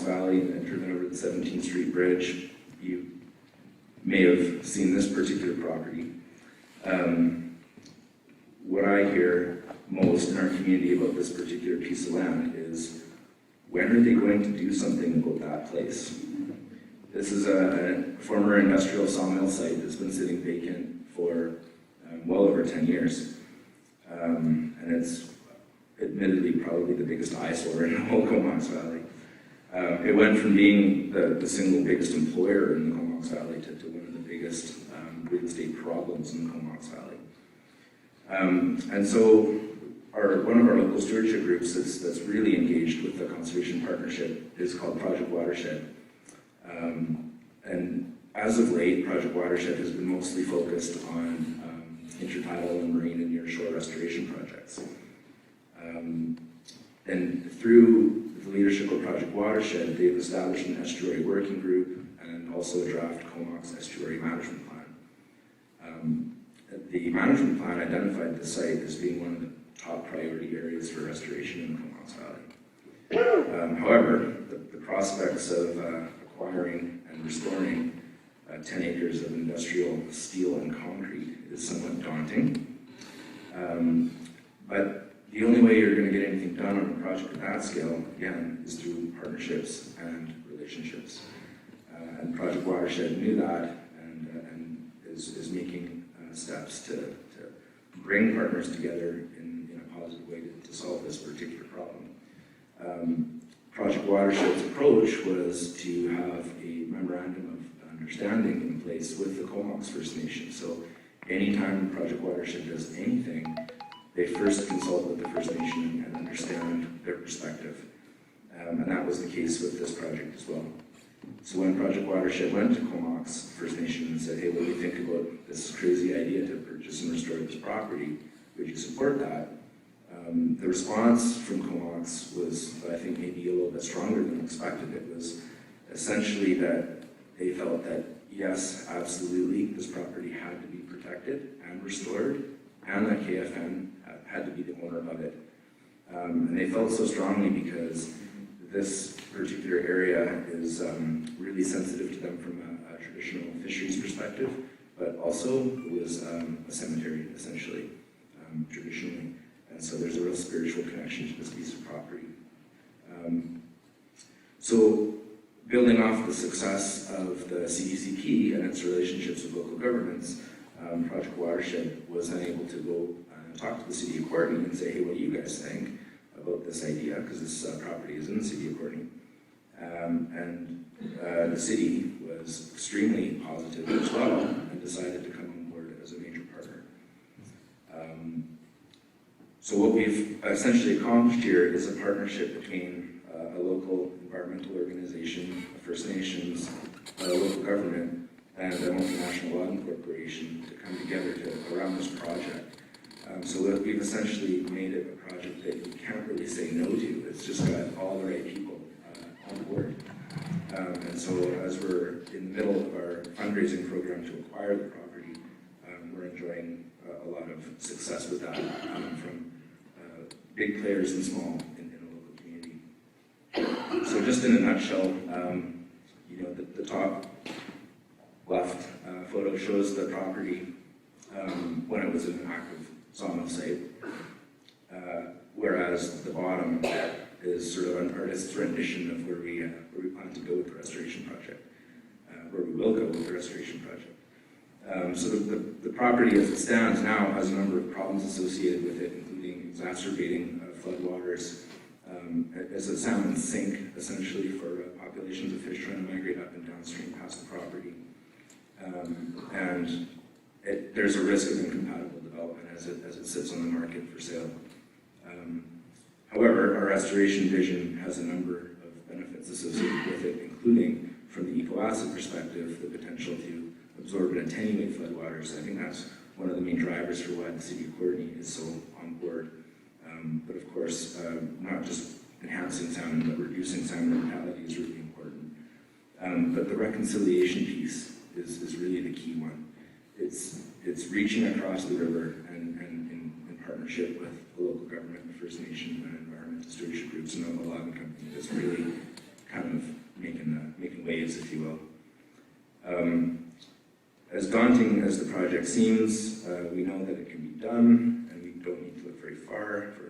Valley and driven over the 17th Street Bridge, you may have seen this particular property. What I hear most in our community about this particular piece of land is, when are they going to do something about that place? This is a former industrial sawmill site that's been sitting vacant for well over 10 years. And it's admittedly probably the biggest eyesore in the whole Comox Valley. It went from being the single biggest employer in the Comox Valley to one of the biggest real estate problems in the Comox Valley. And so one of our local stewardship groups that's really engaged with the conservation partnership is called Project Watershed. And as of late, Project Watershed has been mostly focused on intertidal and marine and nearshore restoration projects. And through the leadership of Project Watershed, they've established an estuary working group and also a draft Comox estuary management plan. The management plan identified the site as being one of the top priority areas for restoration in the Comox Valley. However, the prospects of acquiring and restoring 10 acres of industrial steel and concrete is somewhat daunting. But the only way you're going to get anything done on a project of that scale, again, is through partnerships and relationships. And Project Watershed knew that and is making steps to bring partners together in a positive way to solve this particular problem. Project Watershed's approach was to have a memorandum of understanding in place with the Comox First Nation. So anytime Project Watershed does anything, they first consult with the First Nation and understand their perspective. And that was the case with this project as well. So when Project Watershed went to Comox First Nation and said, hey, what do you think about this crazy idea to purchase and restore this property? Would you support that? The response from Comox was, I think, maybe a little bit stronger than expected. It was essentially that they felt that, yes, absolutely, this property had to be protected and restored, and that KFN had to be the owner of it. And they felt so strongly because this particular area is really sensitive to them from a traditional fisheries perspective, but also it was a cemetery, essentially, traditionally. And so there's a real spiritual connection to this piece of property. So building off the success of the CDCP and its relationships with local governments, Project Watershed was then able to go talk to the city of Courtenay and say, hey, what do you guys think about this idea? Because this property is in the city of Courtenay. And the city was extremely positive as well and decided to come on board as a major partner. So what we've essentially accomplished here is a partnership between a local environmental organization, a First Nations, a local government, and a multinational logging corporation to come together around this project. So we've essentially made it a project that you can't really say no to. It's just got all the right people on board. And so as we're in the middle of our fundraising program to acquire the property, we're enjoying a lot of success with that coming from big players and small in the local community. So just in a nutshell, the top left photo shows the property when it was in an active sawmill site, whereas the bottom is sort of an artist's rendition of where we plan to go with the restoration project, where we will go with the restoration project. So the property as it stands now has a number of problems associated with it, including exacerbating floodwaters. It's a salmon sink, essentially, for populations of fish trying to migrate up and downstream past the property. And there's a risk of incompatible development as it sits on the market for sale. However, our restoration vision has a number of benefits associated with it, including, from the eco-asset perspective, the potential to absorb and attenuate floodwaters. I think that's one of the main drivers for why the city of Courtenay is so on board. But of course, not just enhancing salmon, but reducing salmon mortality is really important. But the reconciliation piece is really the key one. It's reaching across the river and in partnership with the local government, the First Nation, and environmental stewardship groups and the logging company that's really kind of as daunting as the project seems, we know that it can be done, and we don't need to look very far for